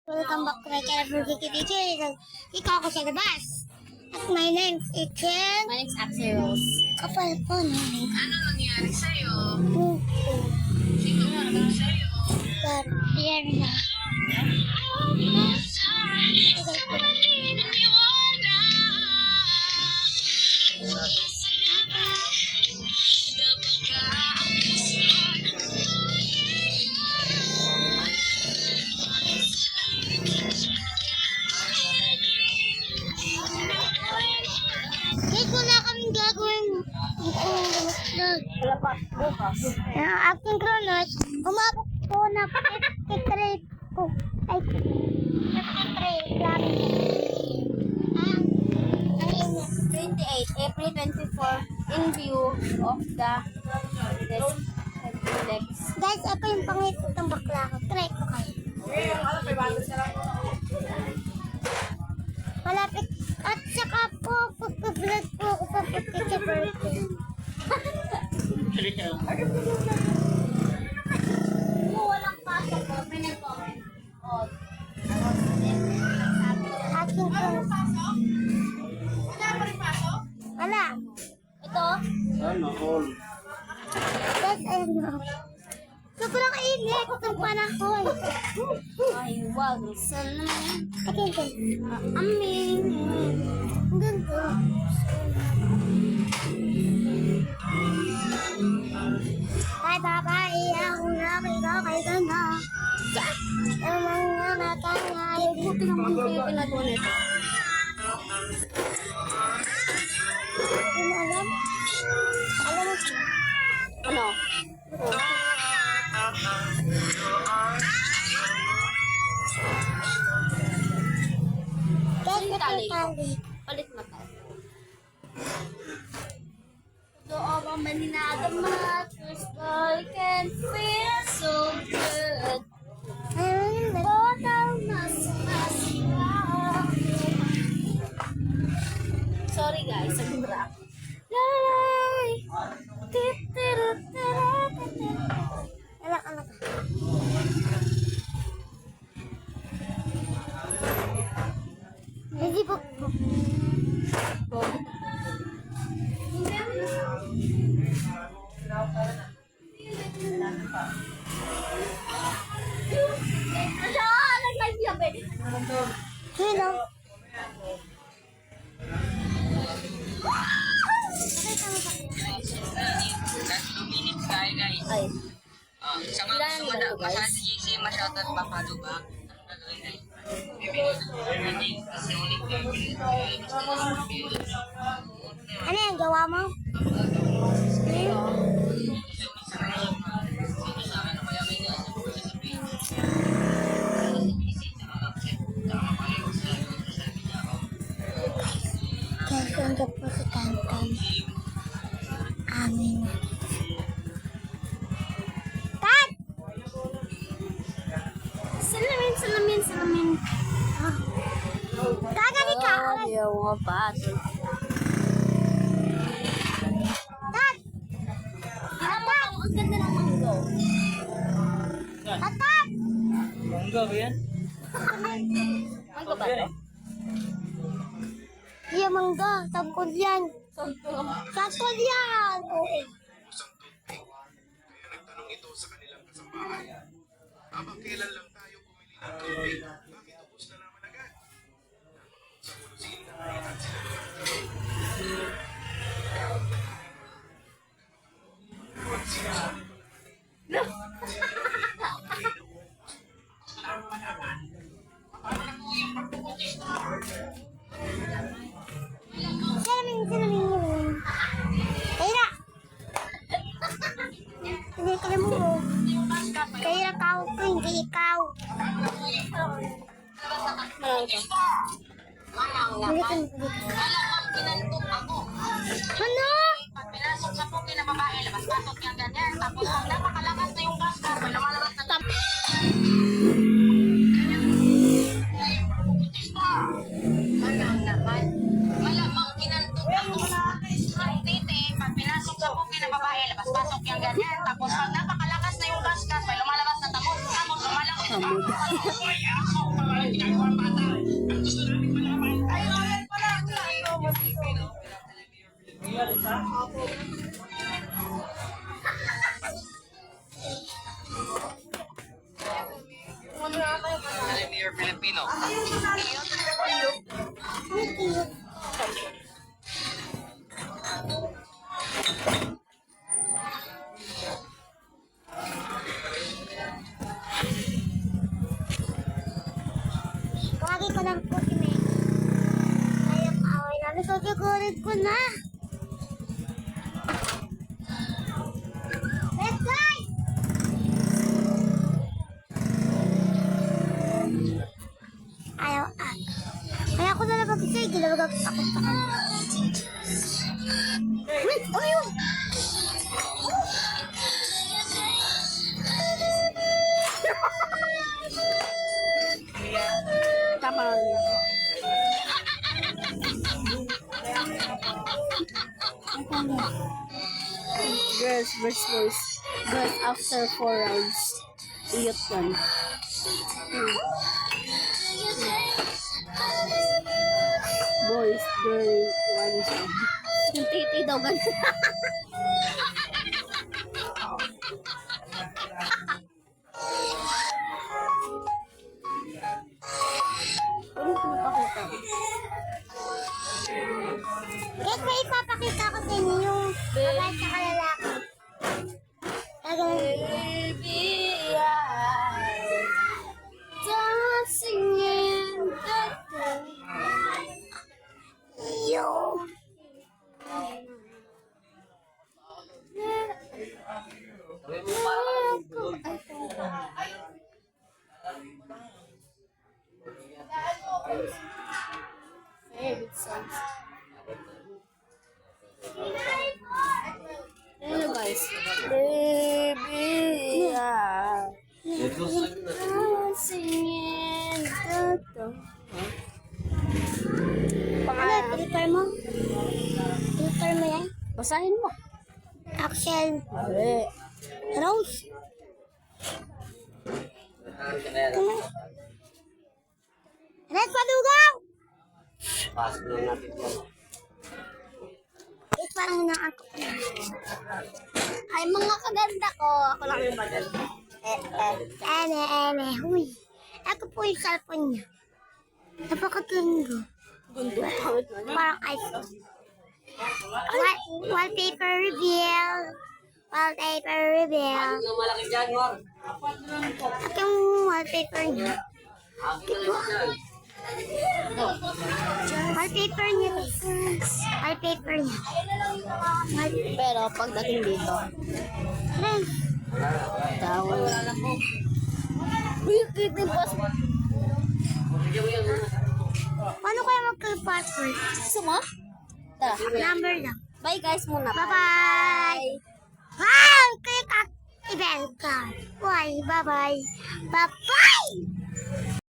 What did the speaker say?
Welcome back to my channel, Vicky DJ. Ikaw ako sa labas. At my name is Chen. My name's Axel Rose. Kapal po namin. Ano nangyari sa'yo? Pupo. Sino naman sa'yo? Pierna. Guys, wala kaming gagawin. Wala pa, bukas. Ang aking cronut, umabot po na 53 po. Ay, 53. Grabe. Ang init. 28, April 24, in view of the index. Guys, ito yung pangit ng bakla ko. Try ko kayo. Malapit. At saka po, pagka-vlog po ako papunta sa birthday. Kung walang pasok ko, pinag-comment. Oh, Aking cronut. Wala. ito, Guys, ayun na. Sobrang init ng panahon. ay wag sana Akin ko. amin. Ang ganda. Ay, babae, ako nakita kay ganda. Ang mga mata nga ay Buti naman kayo ginagawa nito. Hindi mo alam. Alam mo siya. Ano? Guys, Yung ito tali. yung tali. Palit na tayo. So, all maninada matters, I can feel so good. Ayun, yun. Total mas. Sorry guys, ang rap. Lalay. Anak, anak. Hindi po. Nag-live yan, babe. Hello. Last 2 minutes tayo guys. Ay, Sa mga Ilan gusto ba to, guys? masaya si JC, masyadot papalo ba? Ang gagawin guys. Bibigyan kasi ulit Ano yan, gawa mo? Guys, nandiyan po si Kankan. Amin. Kat! salamin. Kagani ka! Ayaw nga pa. Kat! Atak! Ang ganda ng manggo. Atak! Mangga ba yan? Manggo ba ito? Iya, mangga. Tangkod yan. Tangkod yan! Oo. Nagtanong ito sa kanilang kasambahay. Habang kailan lang tayo pumili ng tubig, bakit ubos na naman agad? Sa kulusin, nakita sila. Salamin. Kaya! Hindi ka mo. Kaya tao ko, hindi ikaw. Hindi ka Pinantok ako. Ano? Pag pinasok sa puki na babae, labas-pasok yung ganyan. Tapos pag napakalakas na yung gas car, may lumalabas na tap. Alam naman. Malamang pinantok ako. Ang titi, pag pinasok sa puki na babae, labas-pasok yung ganyan. Tapos pag napakalakas na yung gas car, may lumalabas na tamot. Tapos lumalabas na tamot. ang ginagawa ng bata. Ang gusto namin malaman. Mayor Filipino. Lagi ko lang po si May. Ayang away namin. Sasigurid ko na. Let's guys! Ayaw kaya ko na lang mag-isay. Ginawag ako sa kanya. Wait! Ano yun? Tama. Girls versus boys. Girls after 4 rounds. Iyot yan. Boys, girl, 1 round. Yung titi daw ganun. Ano pinapakita? Guys, may ipapakita ko sa inyo yung babae sa kalalaki. Gagawin. Baby, dancing in the dark. Yo. Favorite songs. Ano guys? Baby, dancing in the dark. Ano, filter mo? Filter mo yan? Basahin mo. Axel Mali. Rose. Red Padugaw! Wait, parang naako. Ay, mga kaganda ko. Ako lang yung maganda. Huy. Ako po yung cellphone niya. Napakaganda. Gundo. Pangit na. Parang iPhone. Wallpaper reveal. Wallpaper reveal. At yung wallpaper niya. Wallpaper niya. Wallpaper niya. Pero pagdating dito, Aray. tawag. Uy, kitty boss. Paano kaya mag-password? Gusto mo? Tara. Number lang. Bye guys muna. Bye-bye! Wow! Click activate card. Bye. Bye-bye. Bye-bye!